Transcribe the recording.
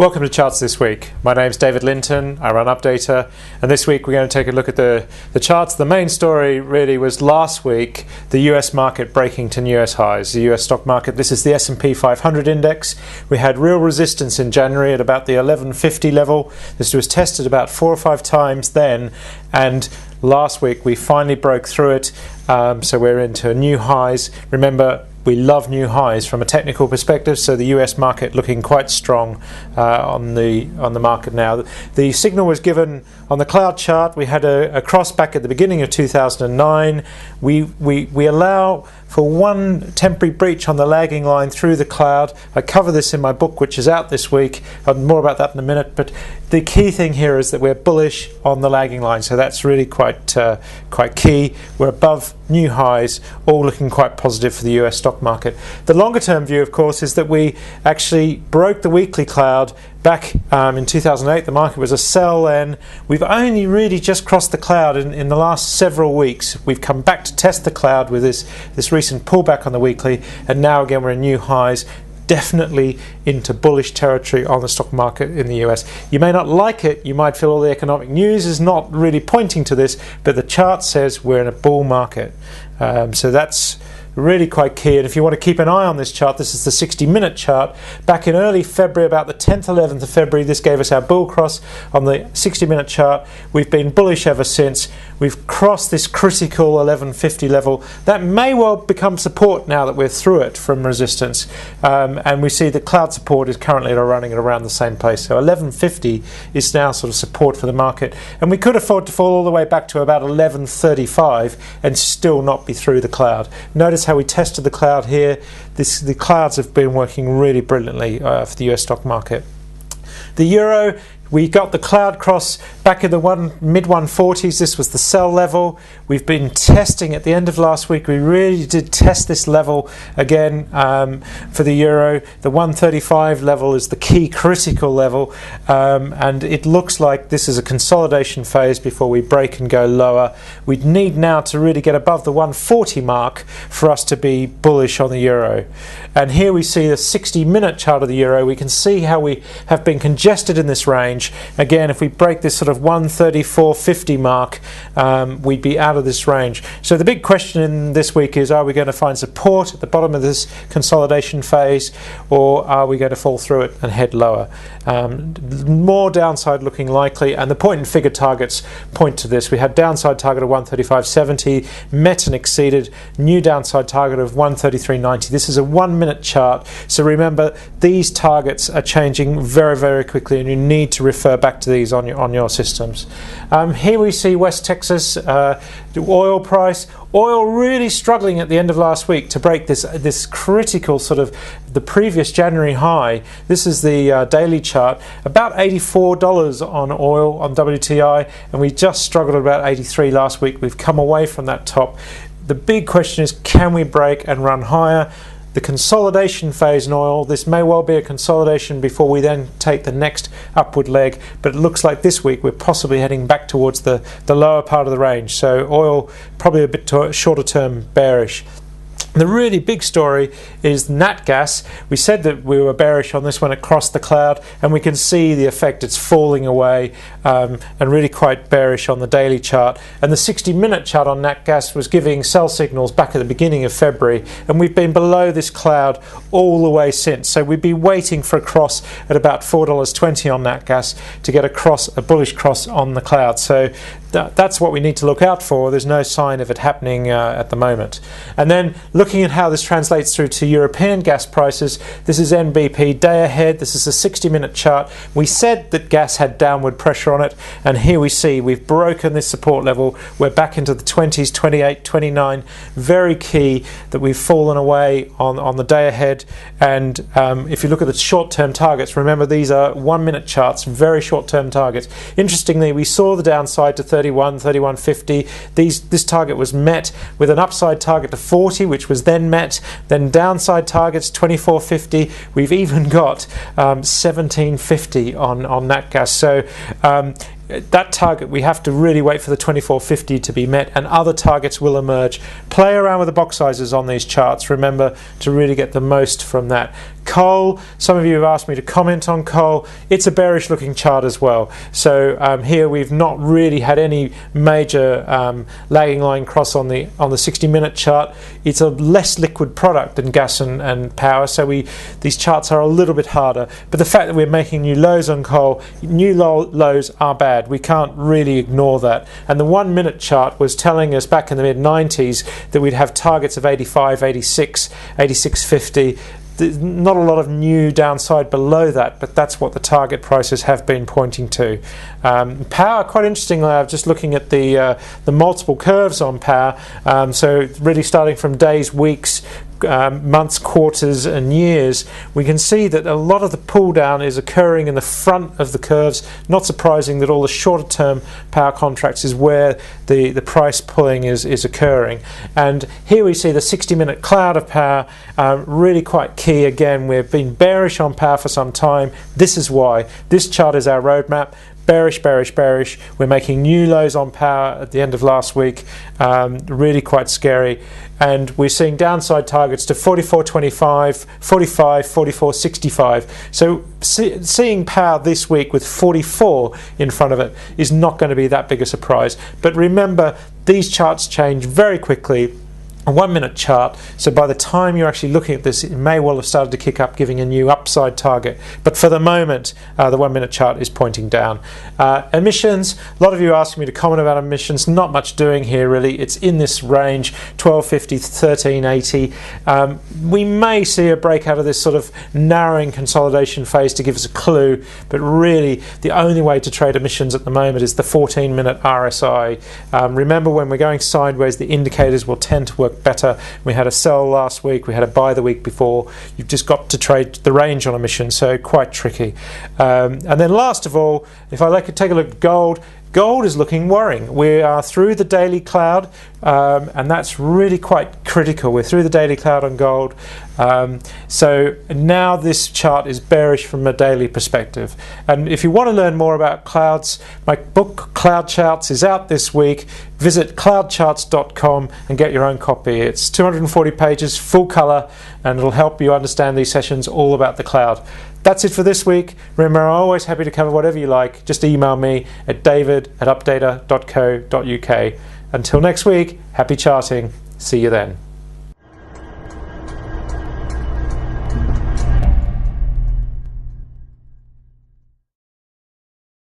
Welcome to Charts This Week. My name's David Linton, I run Updater, and this week we're going to take a look at the charts. The main story really was last week, the US market breaking to new US highs. The US stock market, this is the S&P 500 index. We had real resistance in January at about the 1150 level. This was tested about 4 or 5 times then, and last week we finally broke through it, so we're into new highs. Remember, we love new highs from a technical perspective, so the US market looking quite strong on the market now. The signal was given on the cloud chart. We had a cross back at the beginning of 2009. We allow for one temporary breach on the lagging line through the cloud. I cover this in my book, which is out this week. I'll more about that in a minute, but the key thing here is that we're bullish on the lagging line, so that's really quite key. We're above new highs, all looking quite positive for the US stock market. The longer term view, of course, is that we actually broke the weekly cloud back in 2008. The market was a sell then. We've only really just crossed the cloud in the last several weeks. We've come back to test the cloud with this recent pullback on the weekly, and now again we're in new highs, definitely into bullish territory on the stock market in the US. You may not like it, you might feel all the economic news is not really pointing to this, but the chart says we're in a bull market. So that's really quite key, and if you want to keep an eye on this chart, this is the 60-minute chart. Back in early February, about the 10th, 11th of February, this gave us our bull cross on the 60-minute chart. We've been bullish ever since. We've crossed this critical 1150 level. That may well become support now that we're through it from resistance, and we see the cloud support is currently running at around the same place. So 1150 is now sort of support for the market, and we could afford to fall all the way back to about 1135 and still not be through the cloud. Notice how we tested the cloud here. The clouds have been working really brilliantly for the US stock market. The euro, we got the cloud cross back in the mid 140s. This was the sell level. We've been testing at the end of last week. We really did test this level again for the euro. The 135 level is the key critical level, and it looks like this is a consolidation phase before we break and go lower. We need now to really get above the 140 mark for us to be bullish on the euro. And here we see the 60-minute chart of the euro. We can see how we have been congested in this range. Again, if we break this sort of 134.50 mark, we'd be out of this range. So the big question in this week is, are we going to find support at the bottom of this consolidation phase, or are we going to fall through it and head lower? More downside looking likely, and the point and figure targets point to this. We had downside target of 135.70, met and exceeded. New downside target of 133.90. This is a 1-minute chart, so remember these targets are changing very, very quickly, and you need to refer back to these on your systems. Here we see West Texas, the oil price. Oil really struggling at the end of last week to break this critical sort of the previous January high. This is the daily chart, about $84 on oil on WTI, and we just struggled at about 83 last week. We've come away from that top. The big question is, can we break and run higher? The consolidation phase in oil, this may well be a consolidation before we then take the next upward leg, but it looks like this week we're possibly heading back towards the lower part of the range. So oil probably a bit shorter term bearish. The really big story is nat gas. We said that we were bearish on this when it crossed the cloud, and we can see the effect. It's falling away, and really quite bearish on the daily chart. And the 60-minute chart on nat gas was giving sell signals back at the beginning of February, and we've been below this cloud all the way since. So we'd be waiting for a cross at about $4.20 on nat gas to get a bullish cross on the cloud. So that's what we need to look out for. There's no sign of it happening at the moment. And then looking at how this translates through to European gas prices, this is NBP day ahead. This is a 60-minute chart. We said that gas had downward pressure on it, and here we see we've broken this support level. We're back into the 20s, 28, 29. Very key that we've fallen away on the day ahead. And if you look at the short-term targets, remember these are 1-minute charts, very short-term targets. Interestingly, we saw the downside to 31, 31.50. This target was met with an upside target to 40, which was then met. Then downside targets 24.50. We've even got 17.50 on nat gas. So that target, we have to really wait for the 24.50 to be met, and other targets will emerge. Play around with the box sizes on these charts, remember, to really get the most from that. Coal, some of you have asked me to comment on coal. It's a bearish looking chart as well. So here we've not really had any major lagging line cross on the 60-minute chart. It's a less liquid product than gas and power, so these charts are a little bit harder. But the fact that we're making new lows on coal, new lows are bad. We can't really ignore that. And the 1-minute chart was telling us back in the mid-90s that we'd have targets of 85, 86, 86.50. There's not a lot of new downside below that, but that's what the target prices have been pointing to. Power, quite interestingly, I'm just looking at the multiple curves on power. So really starting from days, weeks, months, quarters and years, we can see that a lot of the pull down is occurring in the front of the curves. Not surprising that all the shorter term power contracts is where the price pulling is occurring. And here we see the 60-minute cloud of power, really quite key. Again, we've been bearish on power for some time. This is why. This chart is our roadmap. Bearish, bearish, bearish. We're making new lows on power at the end of last week. Really quite scary. And we're seeing downside targets to 44.25, 45, 44.65. So seeing power this week with 44 in front of it is not going to be that big a surprise. But remember, these charts change very quickly. A 1-minute chart, so by the time you're actually looking at this, it may well have started to kick up, giving a new upside target. But for the moment, the 1-minute chart is pointing down. Emissions, a lot of you are asking me to comment about emissions. Not much doing here really. It's in this range, 1250 to 1380. We may see a break out of this sort of narrowing consolidation phase to give us a clue, but really the only way to trade emissions at the moment is the 14-minute RSI. Remember, when we're going sideways, the indicators will tend to work better. We had a sell last week, we had a buy the week before. You've just got to trade the range on emissions, so quite tricky. And then last of all, if I like to take a look at gold, gold is looking worrying. We are through the daily cloud, and that's really quite critical. We're through the daily cloud on gold. So now this chart is bearish from a daily perspective. And if you want to learn more about clouds, my book Cloud Charts is out this week. Visit cloudcharts.com and get your own copy. It's 240 pages, full color, and it'll help you understand these sessions all about the cloud. That's it for this week. Remember, I'm always happy to cover whatever you like. Just email me at david@updata.co.uk. Until next week, happy charting. See you then.